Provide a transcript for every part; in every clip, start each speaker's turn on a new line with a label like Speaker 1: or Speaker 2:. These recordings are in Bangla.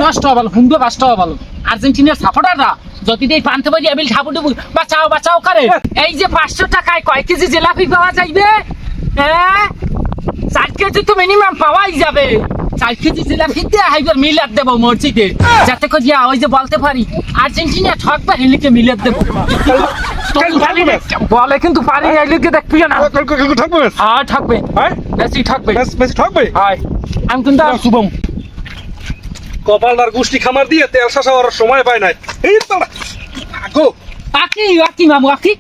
Speaker 1: নষ্ট হওয়া ভালো, হুন্ডো নষ্ট হওয়া ভালো। আর্জেন্টিনার সাপোর্টাররা যদি এই পান্তে পারি এবিল সাপোর্ট বাঁচাও বাঁচাও করে। এই যে 500 টাকায় কয় কেজি জিলাপি পাওয়া যাইবে? হ্যাঁ, 4 কেজি তো মিনিমাম পাওয়াই যাবে। 4 কেজি জিলাপি দিয়ে হাইবার মিলাদ দেবো মসজিদে, যাতে করে ওই যে বলতে পারি আর্জেন্টিনা ঠকবে, হেলিকে মিলাদ দেবো। বলে কিন্তু পারি হেলিকে দেখবি না। হ্যাঁ ঠকবে, বেশি ঠকবে,
Speaker 2: বেশি ঠকবে।
Speaker 1: আমি কিন্তু
Speaker 2: শুভম কপালদার গোষ্ঠী খামার দিয়ে তেল শাসা হওয়ার সময় পায় নাই। এই তারা আগো
Speaker 1: আকি আকি মামু আকি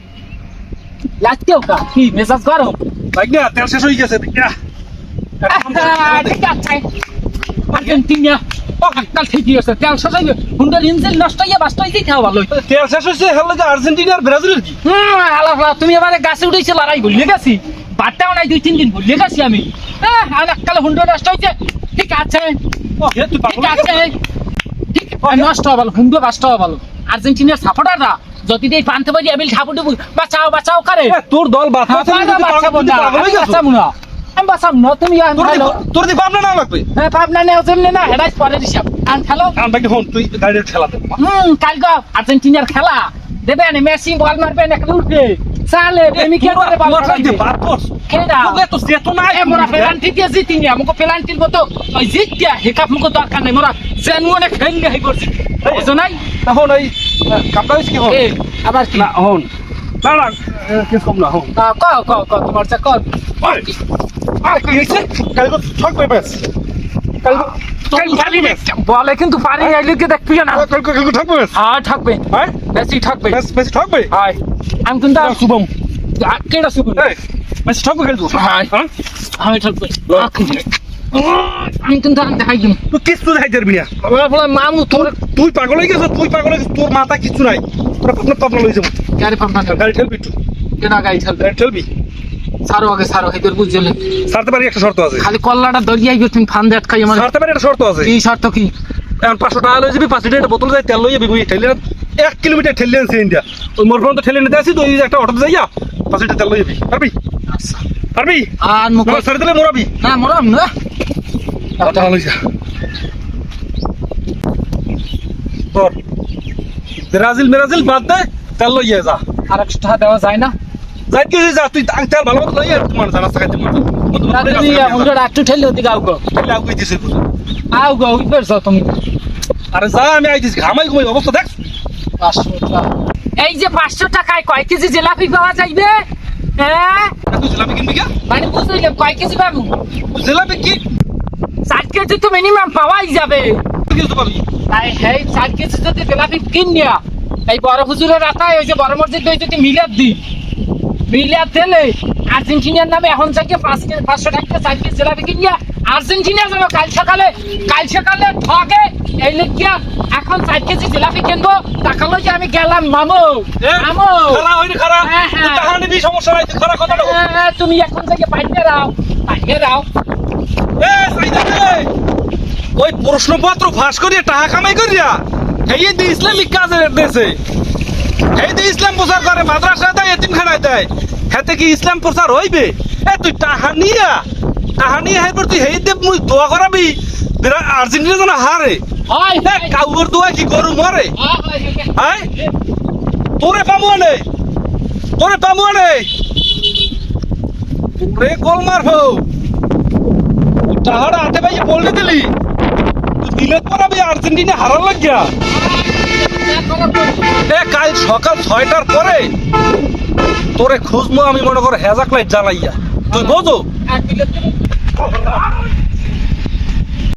Speaker 1: লাগতেও কা কি মেজাজ গরম
Speaker 2: লাগ না, তেল শেষ হয়ে গেছে।
Speaker 1: ঠিক আছে আর্জেন্টিনা কাল ঠিকই আছে, তেল শেষ হয়ে হুন্ডার ইঞ্জিন নষ্ট হয়ে বাস্ট হয়ে যেতে ভালো।
Speaker 2: তেল শেষ হয়েছে হলে যে আর্জেন্টিনা আর ব্রাজিলের কি?
Speaker 1: আলাদা তুমি এবারে গাছে উঠেছে লড়াই ভুলে গেছি, বারটাও নাই 2-3 দিন ভুলে গেছি আমি। কাল হুন্ডা নষ্ট হয়েছে। ঠিক আছে ঠিক আছে, নষ্ট হওয়া ভালো, হুন্ডো নষ্ট হওয়া ভালো। আর্জেন্টিনার সাপোর্টাররা যদি এই পান্তে পারি এবিল সাপোর্ট বাঁচাও বাঁচাও করে।
Speaker 2: তোর দল বাঁচাবো না,
Speaker 1: আমি বাঁচাম না, তুমি
Speaker 2: তোর দি ভাবনা না লাগবে।
Speaker 1: হ্যাঁ ভাবনা নেও জন্য না, হেডাই পরের হিসাব। আর খেলো
Speaker 2: তুই গাড়ির খেলাতে
Speaker 1: কালকে আর্জেন্টিনার খেলা দেবে না, মেসি বল মারবে না, উঠবে চালে প্রেমিকের করে বল মারবে। কেডা
Speaker 2: তো যেত না
Speaker 1: মোরা পেনাল্টি দিয়ে জিতি নি, আমাকে পেনাল্টির মতো ওই জিততে হেকাপ মুখো দরকার নেই, মোরা জেনুইনে খেললে হই করছি বুঝছো নাই।
Speaker 2: তখন ওই কাপড় কি হল
Speaker 1: আবার কি
Speaker 2: না হন না না কি কম না হন
Speaker 1: ক ক ক তোমার চা কর
Speaker 2: আর কি হইছে? কালকে ঠকবে বেশ,
Speaker 1: বলে কিন্তু পারি হেলিকে দেখবি না।
Speaker 2: কালকে ঠকবে বেশ।
Speaker 1: হ্যাঁ ঠকবে, বেশি ঠকবে,
Speaker 2: বেশি ঠকবে।
Speaker 1: আমি কিন্তু
Speaker 2: শুভম
Speaker 1: কেডা শুভ
Speaker 2: বেশি ঠকবে কিন্তু।
Speaker 1: আমি ঠকবে, আমি কিন্তু দেখাই দিম
Speaker 2: তুই কিছু দেখাই পারবি না।
Speaker 1: মামু তোর
Speaker 2: তুই পাগল হয়ে গেছ, তুই পাগল হয়ে গেছ, তোর মাথা কিছু নাই। তোর পাগল হয়ে যাবো।
Speaker 1: গাড়ি পাম্প
Speaker 2: গাড়ি ঠেলবি একটু,
Speaker 1: কেনা গাড়ি ঠেলবে
Speaker 2: গাড়ি ঠেলবি।
Speaker 1: সারো আগে সারো, হেদের বুঝলে
Speaker 2: ছাড়তে পারি একটা শর্ত আছে।
Speaker 1: খালি কল্লাটা দরিয়াই গিয়ে তুমি ফান দেট খাই আমার।
Speaker 2: ছাড়তে পারি একটা শর্ত আছে।
Speaker 1: এই শর্ত কি?
Speaker 2: এখন 500 টাকা লয়ে যাবি, 5 লিটার বোতল যাই তেল লয়ে যাবি, বুঝি ঠেলে 1 কিলোমিটার ঠেলে আনছে ইন্ডিয়া। ওই মোর পর্যন্ত ঠেলে নিতে আসি, তো ওই একটা অটো যাইয়া 5 লিটার তেল লয়ে যাবি। পারবি? পারবি?
Speaker 1: আর মুখ
Speaker 2: ছাড়ে দিলে মোরাবি
Speaker 1: না মরাম না।
Speaker 2: ভালো যা তোর ব্রাজিল বাদ দে, তেল লইয়া যা।
Speaker 1: আর 100 টাকা দেওয়া যায় না?
Speaker 2: যাই কি যা, তুই তেল ভালো মতো লইয়া তোমার জানা সাকাইতে মার
Speaker 1: তুমি আমাকে একটু ঠেলে ওদিকে আও গো,
Speaker 2: ঠেলে আগুই দিছিস।
Speaker 1: আও গো ওই করছো তুমি।
Speaker 2: আরে যা, আমি আইছিস ঘামাই ঘুমাই অবস্থা দেখ।
Speaker 1: 500 টাকা, এই যে 500 টাকায় কয় কেজি জিলাপি পাওয়া যাইবে? হ্যাঁ
Speaker 2: তুই জিলাপি কিনবি কে?
Speaker 1: মানে বুঝলাম কয় কেজি পাবো?
Speaker 2: জিলাপি কি
Speaker 1: 4 কেজি তো মিনিমাম পাওয়াই যাবে।
Speaker 2: তুই কিছু পাবি?
Speaker 1: তাই এই 4 কেজি যদি জিলাপি কিনিয়া এই বড় হুজুরের রাতায় ওই যে বড় মসজিদ যদি মিলাদ দিলে আর্জেন্টিনার নামে এখন থেকে 500 টাকা 4 কেজি জিলাপি কিনিয়া আর্জেন্টিনা যেন কাল সকালে ঠকে এই লিখিয়া এখন 4 কেজি জিলাপি কিনবো। টাকা লইয়া আমি গেলাম মামু মামু
Speaker 2: খারা হইনি খারা, তুই টাকা নিবি সমস্যা নাই, তুই খারা কথা বল।
Speaker 1: তুমি এখন থেকে বাইরে রাও।
Speaker 2: এ সাইদা রে, ওই প্রশ্নপত্র ফাঁস করিয়া টাকা কামাই করিয়া এই যে ইসলামিক কাজের দেশে এই যে ইসলাম প্রচার করে, মাদ্রাসা দেয়, এতিমখানায় দেয়, হেতে কি ইসলাম প্রচার হইবে? তুই টাকা নিয়া হেরপর তুই হেই দেব মুই দোয়া করাবি আর্জেন্টিনা যেন হারে। কাউর দোয়া কি গরু মরে? তোরে পাবো নে, তোরে গোল মারবো। টাকাটা হাতে পাইয়ে বলতে দিলি, তুই দিলে করাবি আর্জেন্টিনা হারার লাগিয়া। কাল সকাল 6টার পরে তোরে খুঁজবো আমি, মনে করো হেজাক লাইট জ্বালাইয়া, তুই বোঝো।